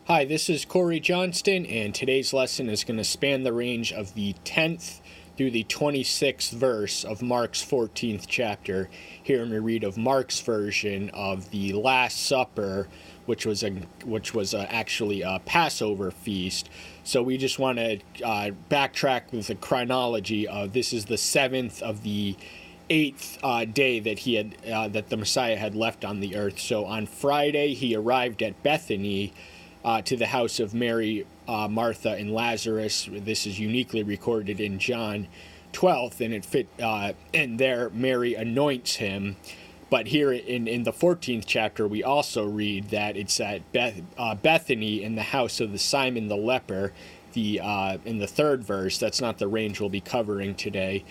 Hi, this is Corey Johnston, and today's lesson is going to span the range of the 10th through the 26th verse of Mark's 14th chapter. Here we read of Mark's version of the Last Supper, which was actually a Passover feast. So we just want to backtrack with the chronology of this is the 7th of the 8th day that he had that the Messiah had left on the earth. So on Friday he arrived at Bethany, to the house of Mary, Martha, and Lazarus. This is uniquely recorded in John 12, and there Mary anoints him. But here in the 14th chapter, we also read that it's at Bethany in the house of the Simon the leper. In the third verse, that's not the range we'll be covering today.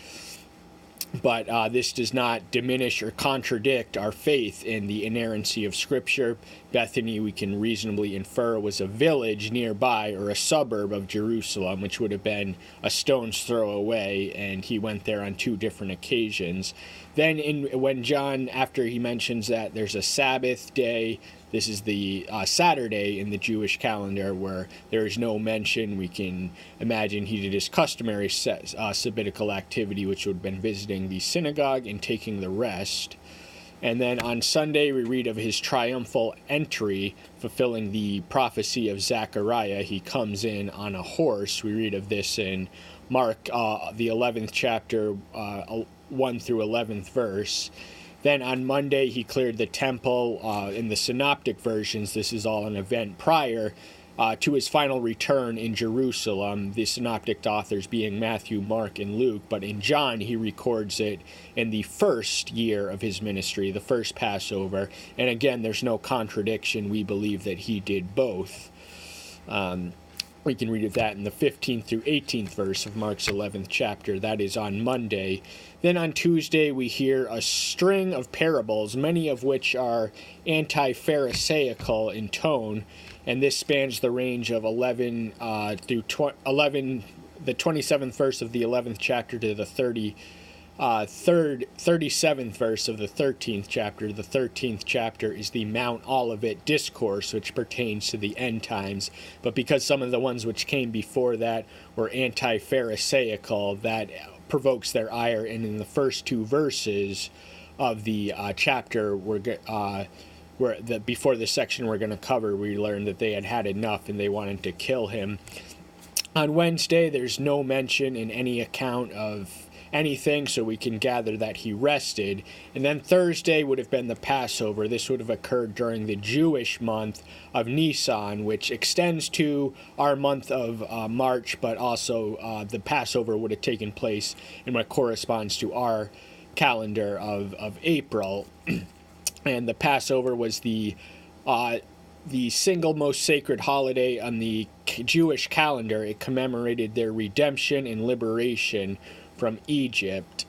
But this does not diminish or contradict our faith in the inerrancy of Scripture. Bethany, we can reasonably infer, was a village nearby or a suburb of Jerusalem, which would have been a stone's throw away, and he went there on two different occasions. Then when John, after he mentions that there's a Sabbath day, this is the Saturday in the Jewish calendar where there is no mention. We can imagine he did his customary sabbatical activity, which would have been visiting the synagogue and taking the rest. And then on Sunday, we read of his triumphal entry, fulfilling the prophecy of Zechariah. He comes in on a horse. We read of this in Mark, the 11th chapter, 1 through 11th verse. Then on Monday, he cleared the temple. In the synoptic versions, this is all an event prior to his final return in Jerusalem, the synoptic authors being Matthew, Mark, and Luke. But in John, he records it in the first year of his ministry, the first Passover. And again, there's no contradiction. We believe that he did both. We can read of that in the 15th through 18th verse of Mark's 11th chapter. That is on Monday. Then on Tuesday, we hear a string of parables, many of which are anti-Pharisaical in tone, and this spans the range of 11 through 11, the 27th verse of the 11th chapter to the 37th verse of the 13th chapter. The 13th chapter is the Mount Olivet Discourse, which pertains to the end times. But because some of the ones which came before that were anti-Pharisaical, that provokes their ire. And in the first two verses of the chapter, before the section we're going to cover, we learned that they had had enough and they wanted to kill him. On Wednesday, there's no mention in any account of anything, so we can gather that he rested. And then Thursday would have been the Passover. This would have occurred during the Jewish month of Nisan, which extends to our month of March, but also the Passover would have taken place in what corresponds to our calendar of April. And the Passover was the single most sacred holiday on the Jewish calendar. It commemorated their redemption and liberation from Egypt.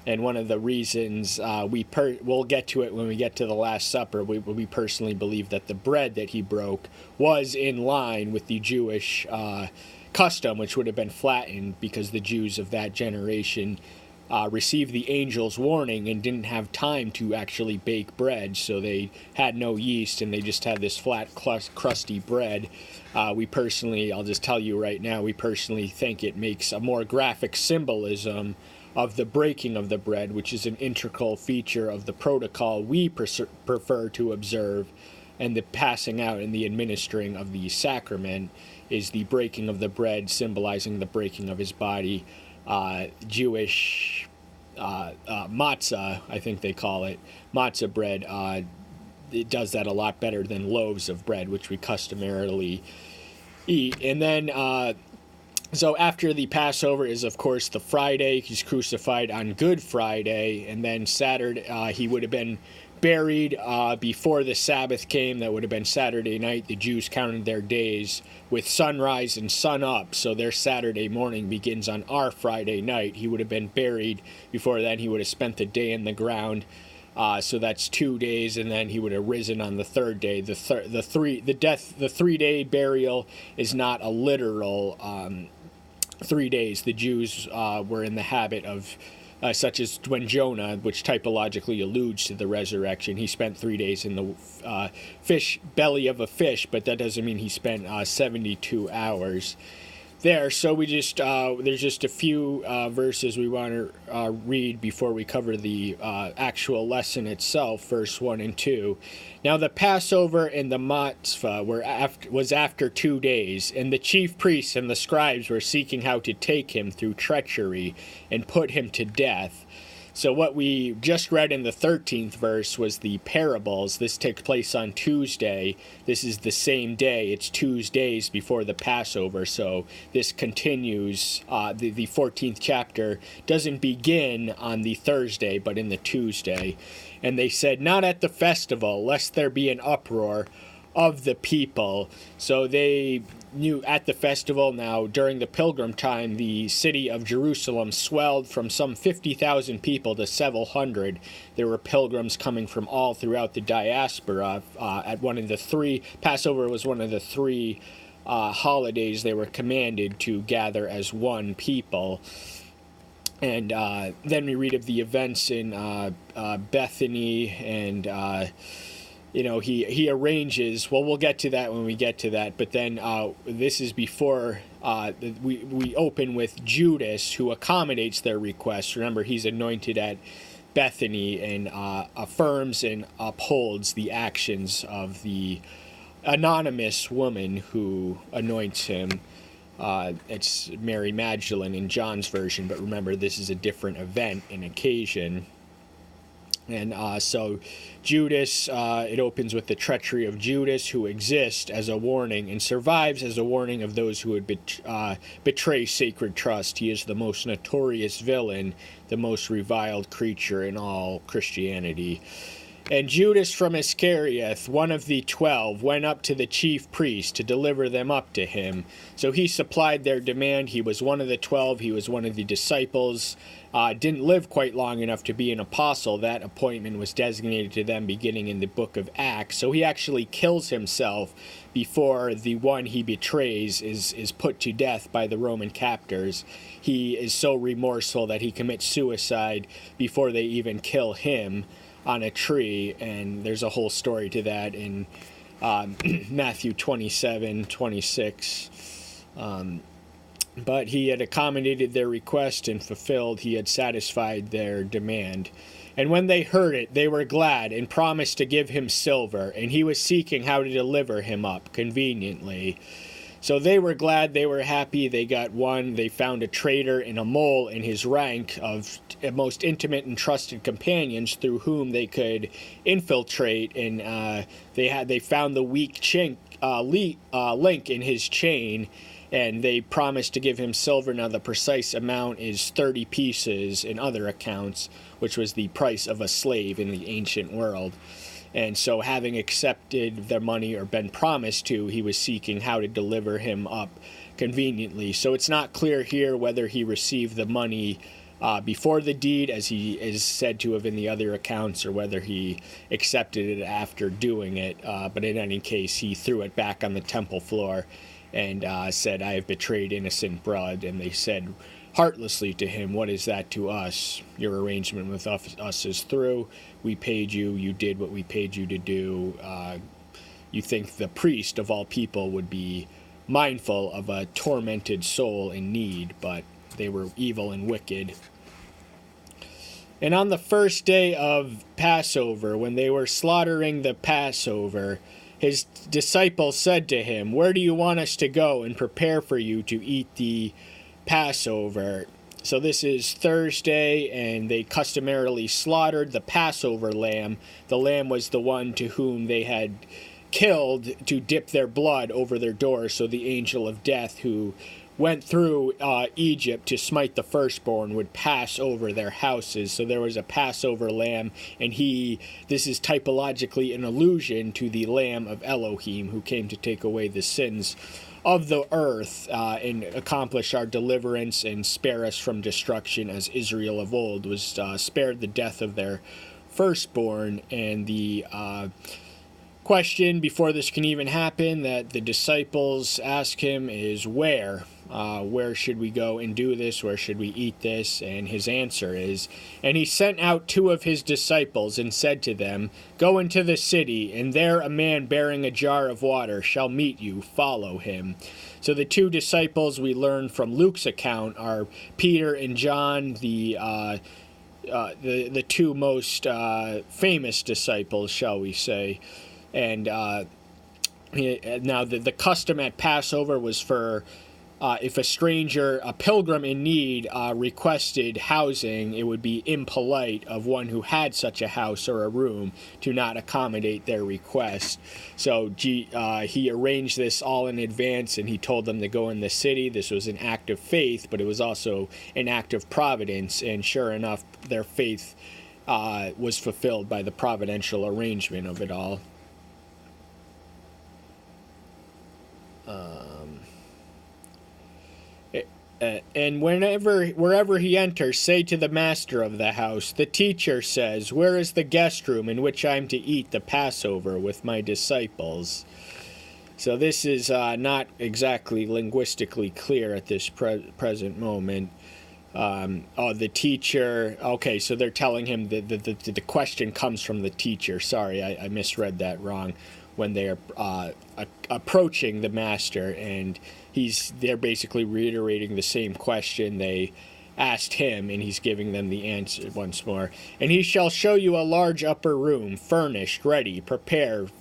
And one of the reasons we'll get to it when we get to the Last Supper, we personally believe that the bread that he broke was in line with the Jewish custom, which would have been flattened because the Jews of that generation received the angel's warning and didn't have time to actually bake bread, so they had no yeast and they just had this flat, crusty bread. I'll just tell you right now, we personally think it makes a more graphic symbolism of the breaking of the bread, which is an integral feature of the protocol we prefer to observe, and the passing out and the administering of the sacrament is the breaking of the bread, symbolizing the breaking of his body. Jewish matzah, I think they call it, matzah bread, it does that a lot better than loaves of bread, which we customarily eat. And then, so after the Passover is, of course, the Friday. He's crucified on Good Friday, and then Saturday, he would have been buried before the Sabbath came. That would have been Saturday night. The Jews counted their days with sunrise and sun up, so their Saturday morning begins on our Friday night. He would have been buried before then. He would have spent the day in the ground, so that's 2 days, and then he would have risen on the third day. The 3 day burial is not a literal 3 days. The Jews were in the habit of such as when Jonah, which typologically alludes to the resurrection, he spent 3 days in the belly of a fish, but that doesn't mean he spent 72 hours there. So we just there's just a few verses we want to read before we cover the actual lesson itself, verse 1 and 2. Now the Passover and the Matzvah was after 2 days, and the chief priests and the scribes were seeking how to take him through treachery and put him to death. So what we just read in the 13th verse was the parables. This takes place on Tuesday. This is the same day. It's Tuesdays before the Passover. So this continues. The 14th chapter doesn't begin on the Thursday, but in the Tuesday. And they said, not at the festival, lest there be an uproar of the people. So they knew at the festival. Now, during the pilgrim time, the city of Jerusalem swelled from some 50,000 people to several hundred. There were pilgrims coming from all throughout the diaspora. At one of the three, Passover was one of the three holidays they were commanded to gather as one people. And then we read of the events in Bethany, and he arranges. Well, we'll get to that when we get to that. But then this is before we open with Judas, who accommodates their request. Remember, he's anointed at Bethany and affirms and upholds the actions of the anonymous woman who anoints him. It's Mary Magdalene in John's version, but remember, this is a different event and occasion. And so Judas, it opens with the treachery of Judas, who exists as a warning and survives as a warning of those who would betray sacred trust. He is the most notorious villain, the most reviled creature in all Christianity. And Judas from Iscariot, one of the 12, went up to the chief priest to deliver them up to him. So he supplied their demand. He was one of the 12. He was one of the disciples. Didn't live quite long enough to be an apostle. That appointment was designated to them beginning in the book of Acts. So he actually kills himself before the one he betrays is put to death by the Roman captors. He is so remorseful that he commits suicide before they even kill him on a tree, and there's a whole story to that in Matthew 27:26. But he had accommodated their request and fulfilled. He had satisfied their demand. And when they heard it, they were glad and promised to give him silver, and he was seeking how to deliver him up conveniently. So they were glad, they were happy, they got one. They found a traitor and a mole in his rank of most intimate and trusted companions through whom they could infiltrate, and they found the weak link in his chain, and they promised to give him silver. Now the precise amount is 30 pieces in other accounts, which was the price of a slave in the ancient world. And so, having accepted their money or been promised to, he was seeking how to deliver him up conveniently. So it's not clear here whether he received the money before the deed, as he is said to have in the other accounts, or whether he accepted it after doing it. But in any case, he threw it back on the temple floor and said, "I have betrayed innocent blood." And they said heartlessly to him, "What is that to us? Your arrangement with us is through. We paid you. You did what we paid you to do. You think the priest of all people would be mindful of a tormented soul in need, but they were evil and wicked." And on the first day of Passover, when they were slaughtering the Passover, his disciples said to him, "Where do you want us to go and prepare for you to eat the Passover?" So this is Thursday, and they customarily slaughtered the Passover lamb. The lamb was the one to whom they had killed to dip their blood over their doors. So the angel of death who went through Egypt to smite the firstborn would pass over their houses. So there was a Passover lamb, and this is typologically an allusion to the Lamb of Elohim, who came to take away the sins of the earth and accomplish our deliverance and spare us from destruction, as Israel of old was spared the death of their firstborn. And the question before this can even happen that the disciples ask him is, where? where should we go and do this? Where should we eat this? And his answer is, and he sent out 2 of his disciples and said to them, go into the city, and there a man bearing a jar of water shall meet you. Follow him. So the 2 disciples we learn from Luke's account are Peter and John, the 2 most famous disciples, shall we say. And now the custom at Passover was for if a stranger, a pilgrim in need, requested housing, it would be impolite of one who had such a house or a room to not accommodate their request. So he arranged this all in advance, and he told them to go in the city. This was an act of faith, but it was also an act of providence, and sure enough, their faith was fulfilled by the providential arrangement of it all. And wherever he enters, say to the master of the house, the teacher says, where is the guest room in which I am to eat the Passover with my disciples? So this is not exactly linguistically clear at this present moment. The teacher, okay, so they're telling him that the question comes from the teacher. Sorry, I misread that wrong. When they're approaching the master, and they're basically reiterating the same question they asked him, and he's giving them the answer once more. And he shall show you a large upper room, furnished, ready, prepared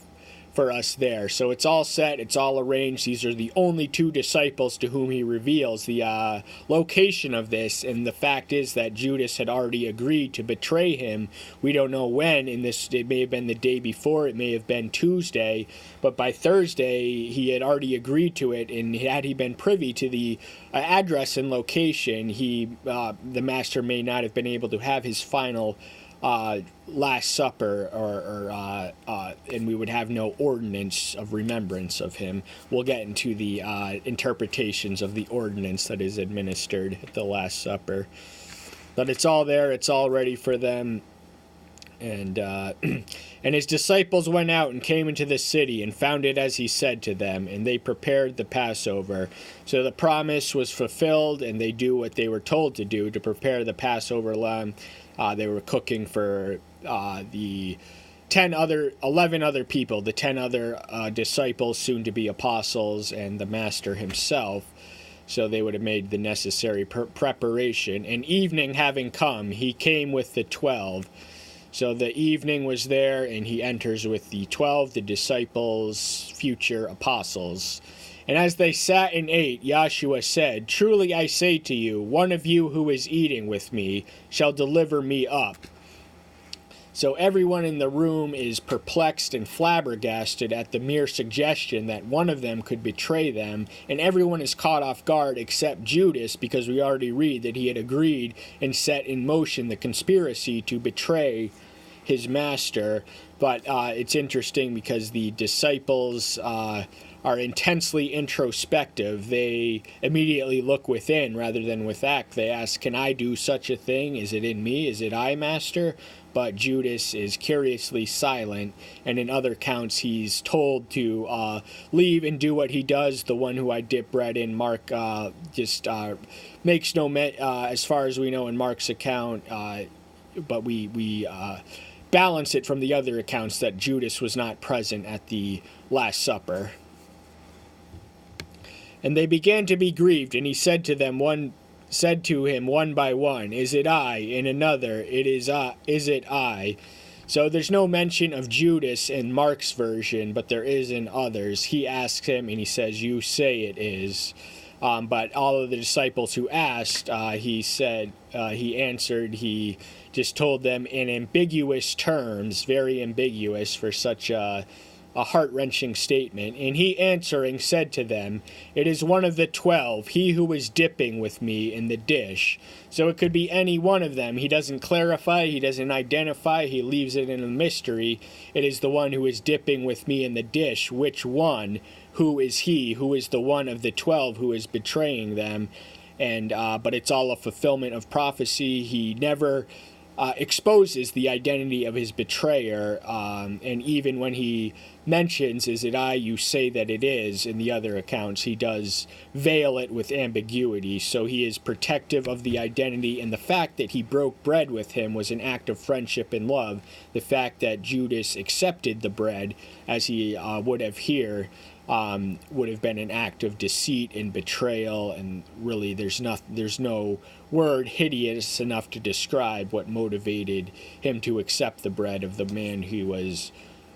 for us there. So it's all set, it's all arranged. These are the only 2 disciples to whom he reveals the location of this, and the fact is that Judas had already agreed to betray him. We don't know when, it may have been the day before, it may have been Tuesday, but by Thursday he had already agreed to it, and had he been privy to the address and location, the master may not have been able to have his final Last Supper, and we would have no ordinance of remembrance of him. We'll get into the interpretations of the ordinance that is administered at the Last Supper. But it's all there, it's all ready for them. And and his disciples went out and came into the city and found it as he said to them, and they prepared the Passover. So the promise was fulfilled, and they do what they were told to do, to prepare the Passover lamb. They were cooking for the 11 other people, the 10 other disciples, soon to be apostles, and the master himself. So they would have made the necessary preparation. And evening having come, he came with the 12. So the evening was there, and he enters with the 12, the disciples, future apostles. And as they sat and ate, Yahshua said, truly I say to you, one of you who is eating with me shall deliver me up. So everyone in the room is perplexed and flabbergasted at the mere suggestion that one of them could betray them, and everyone is caught off guard except Judas, because we already read that he had agreed and set in motion the conspiracy to betray his master. But it's interesting because the disciples are intensely introspective. They immediately look within rather than without. They ask, can I do such a thing? Is it in me? Is it I, Master? But Judas is curiously silent, and in other accounts he's told to leave and do what he does. The one who I dip bread in, Mark just makes no as far as we know in Mark's account, but we balance it from the other accounts that Judas was not present at the Last Supper. And they began to be grieved, and he said to him one by one, is it I? And another, is it I? So there's no mention of Judas in Mark's version, but there is in others. He asks him, and he says, you say it is. But all of the disciples who asked, he answered, he just told them in ambiguous terms, very ambiguous for such a heart-wrenching statement. And he answering said to them, it is one of the 12, he who is dipping with me in the dish. So it could be any one of them. He doesn't clarify, he doesn't identify, he leaves it in a mystery. It is the one who is dipping with me in the dish. Which one? Who is he? Who is the one of the 12 who is betraying them? And but it's all a fulfillment of prophecy. He never exposes the identity of his betrayer, and even when he mentions, "Is it I you say that it is?" in the other accounts, he does veil it with ambiguity. So he is protective of the identity, and the fact that he broke bread with him was an act of friendship and love. The fact that Judas accepted the bread, as he would have here, would have been an act of deceit and betrayal, and really there's no word hideous enough to describe what motivated him to accept the bread of the man he was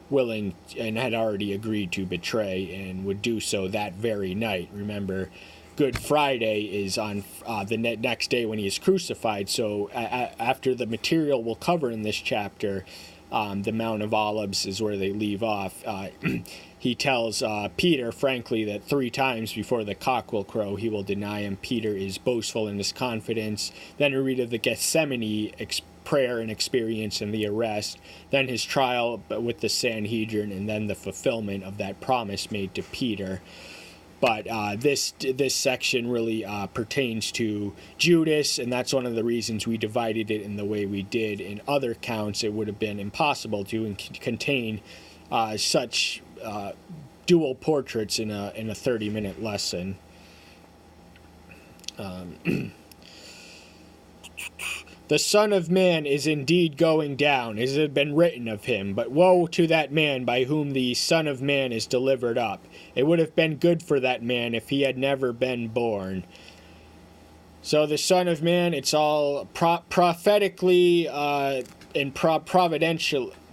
willing and had already agreed to betray, and would do so that very night. Remember, Good Friday is on the next day when he is crucified, so after the material we'll cover in this chapter, the Mount of Olives is where they leave off. He tells Peter, frankly, that 3 times before the cock will crow, he will deny him. Peter is boastful in his confidence. Then we read of the Gethsemane prayer and experience and the arrest, then his trial with the Sanhedrin, and then the fulfillment of that promise made to Peter. But this section really pertains to Judas, and that's one of the reasons we divided it in the way we did. In other counts, it would have been impossible to contain such dual portraits in a 30-minute lesson. The Son of Man is indeed going down, as it had been written of him, but woe to that man by whom the Son of Man is delivered up. It would have been good for that man if he had never been born. So the Son of Man, it's all prophetically and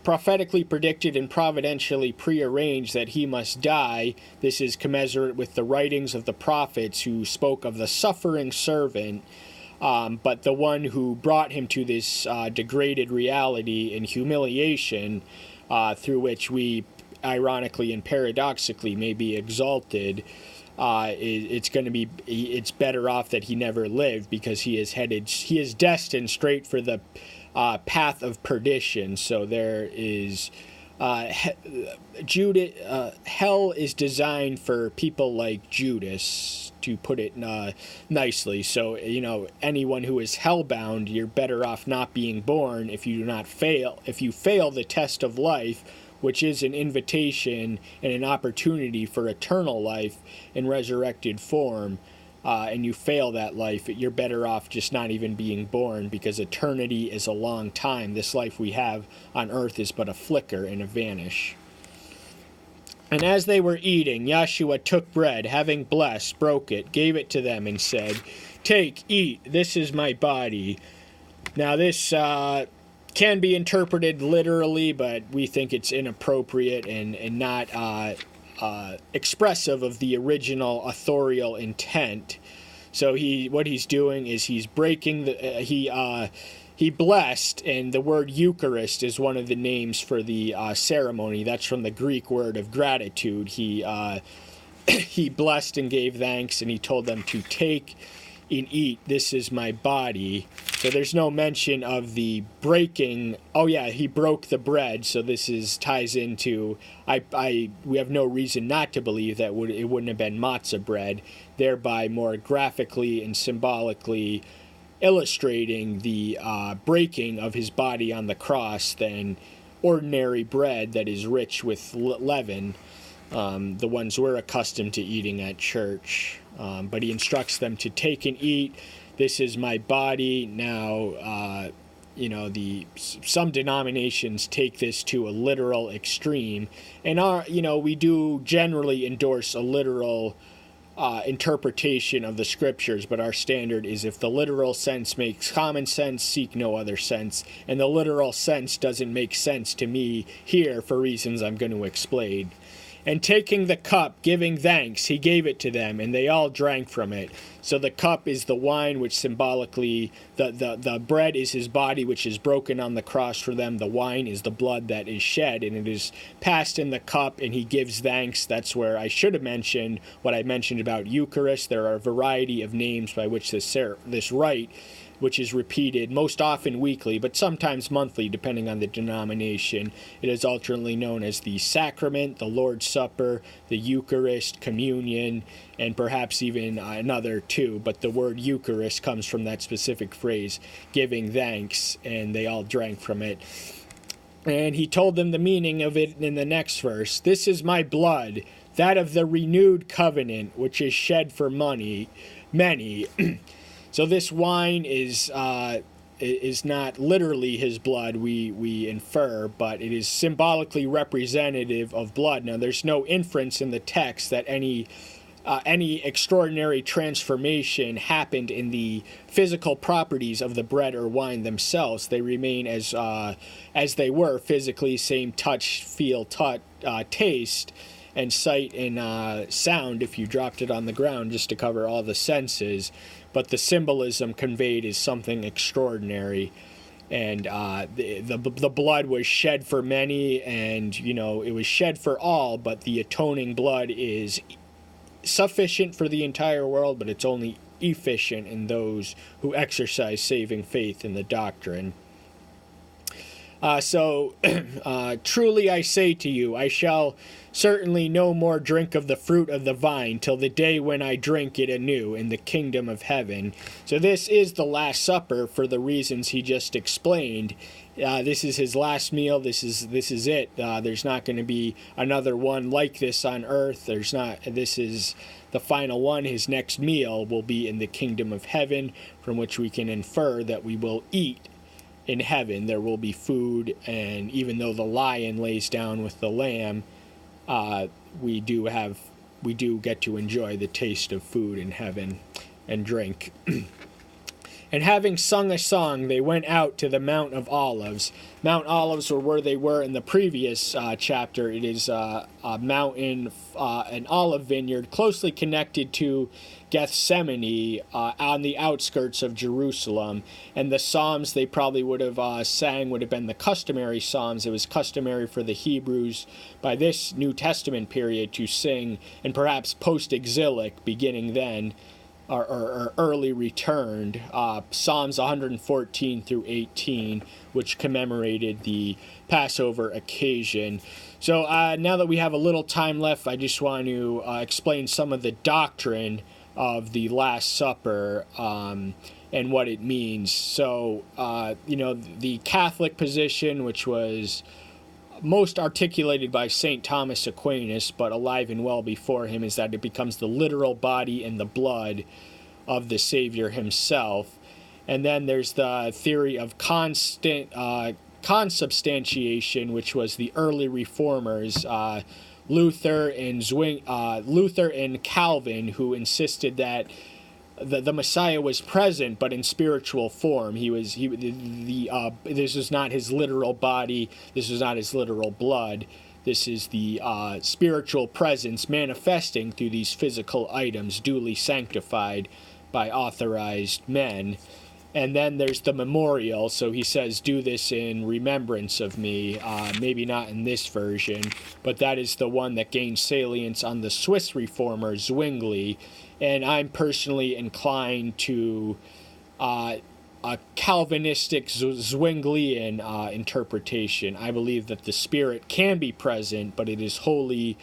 prophetically predicted and providentially prearranged that he must die. This is commensurate with the writings of the prophets who spoke of the suffering servant, but the one who brought him to this degraded reality and humiliation, through which we, ironically and paradoxically, may be exalted. It's better off that he never lived, because he is destined straight for the path of perdition. So there is hell is designed for people like Judas, to put it nicely. So, anyone who is hellbound, you're better off not being born if you fail the test of life, which is an invitation and an opportunity for eternal life in resurrected form, and you fail that life, you're better off just not even being born, because eternity is a long time. This life we have on earth is but a flicker and a vanish. And as they were eating, Yeshua took bread, having blessed, broke it, gave it to them, and said, "Take, eat, this is my body." Now this can be interpreted literally, but we think it's inappropriate and not expressive of the original authorial intent. So what he's doing is he's breaking he blessed, and the word Eucharist is one of the names for the ceremony. That's from the Greek word of gratitude. He blessed and gave thanks, and he told them to take and eat. This is my body. So there's no mention of the breaking. Oh yeah, he broke the bread. So this ties into we have no reason not to believe that it wouldn't have been matzah bread, thereby more graphically and symbolically illustrating the breaking of his body on the cross than ordinary bread that is rich with leaven, the ones we're accustomed to eating at church. But he instructs them to take and eat. This is my body. Now, some denominations take this to a literal extreme, and we do generally endorse a literal interpretation of the scriptures, but our standard is, if the literal sense makes common sense, seek no other sense, and the literal sense doesn't make sense to me here for reasons I'm going to explain. And taking the cup, giving thanks, he gave it to them, and they all drank from it. So the cup is the wine, which symbolically, the bread is his body, which is broken on the cross for them. The wine is the blood that is shed, and it is passed in the cup, and he gives thanks. That's where I should have mentioned what I mentioned about Eucharist. There are a variety of names by which this rite which is repeated most often weekly, but sometimes monthly, depending on the denomination. It is alternately known as the sacrament, the Lord's Supper, the Eucharist, communion, and perhaps even another too. But the word Eucharist comes from that specific phrase, giving thanks, and they all drank from it. And he told them the meaning of it in the next verse. This is my blood, that of the renewed covenant, which is shed for many. So this wine is not literally his blood, we infer, but it is symbolically representative of blood. Now, there's no inference in the text that any extraordinary transformation happened in the physical properties of the bread or wine themselves. They remain as they were physically, same touch, feel, taste, and sight and sound if you dropped it on the ground, just to cover all the senses. But the symbolism conveyed is something extraordinary. And the blood was shed for many, and, it was shed for all, but the atoning blood is sufficient for the entire world, but it's only efficient in those who exercise saving faith in the doctrine. Truly I say to you, I shall certainly no more drink of the fruit of the vine till the day when I drink it anew in the kingdom of heaven. So this is the Last Supper for the reasons he just explained. This is his last meal. This is it. There's not going to be another one like this on earth. This is the final one. His next meal will be in the kingdom of heaven, from which we can infer that we will eat in heaven. There will be food, and even though the lion lays down with the lamb, we do get to enjoy the taste of food in heaven and drink. And having sung a song, they went out to the Mount of Olives. Mount Olives were where they were in the previous chapter. It is a mountain, an olive vineyard, closely connected to Gethsemane, on the outskirts of Jerusalem. And the psalms they probably would have sang would have been the customary psalms. It was customary for the Hebrews by this New Testament period to sing, and perhaps post-exilic, beginning then, or early returned, Psalms 114 through 18, which commemorated the Passover occasion. So now that we have a little time left, I just want to explain some of the doctrine of the Last Supper and what it means. So, the Catholic position, which was most articulated by St. Thomas Aquinas, but alive and well before him, is that it becomes the literal body and the blood of the Savior himself. And then there's the theory of consubstantiation, which was the early reformers, Luther and Calvin, who insisted that the Messiah was present, but in spiritual form. This is not his literal body. This is not his literal blood. This is the spiritual presence manifesting through these physical items, duly sanctified by authorized men. And then there's the memorial. So he says, do this in remembrance of me. Maybe not in this version, but that is the one that gained salience on the Swiss reformer Zwingli. And I'm personally inclined to a Calvinistic Zwinglian interpretation. I believe that the Spirit can be present, but it is wholly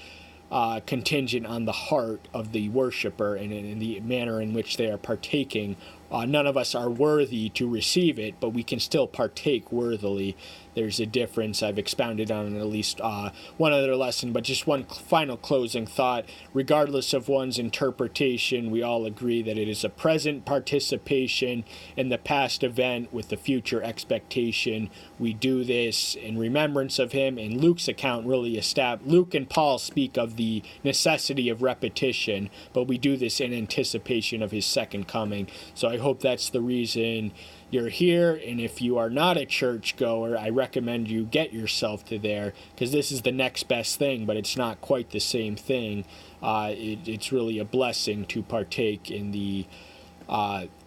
contingent on the heart of the worshiper and in the manner in which they are partaking. None of us are worthy to receive it, but we can still partake worthily. There's a difference. I've expounded on at least one other lesson, but just one final closing thought. Regardless of one's interpretation, we all agree that it is a present participation in the past event with the future expectation. We do this in remembrance of him. In Luke's account, Luke and Paul speak of the necessity of repetition, but we do this in anticipation of his second coming. So I hope that's the reason you're here, and if you are not a churchgoer, I recommend you get yourself to there, because this is the next best thing, but it's not quite the same thing. It's really a blessing to partake in the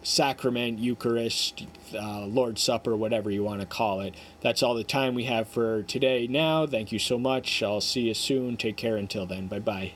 sacrament, Eucharist, Lord's Supper, whatever you want to call it. That's all the time we have for today now. Thank you so much. I'll see you soon. Take care until then. Bye-bye.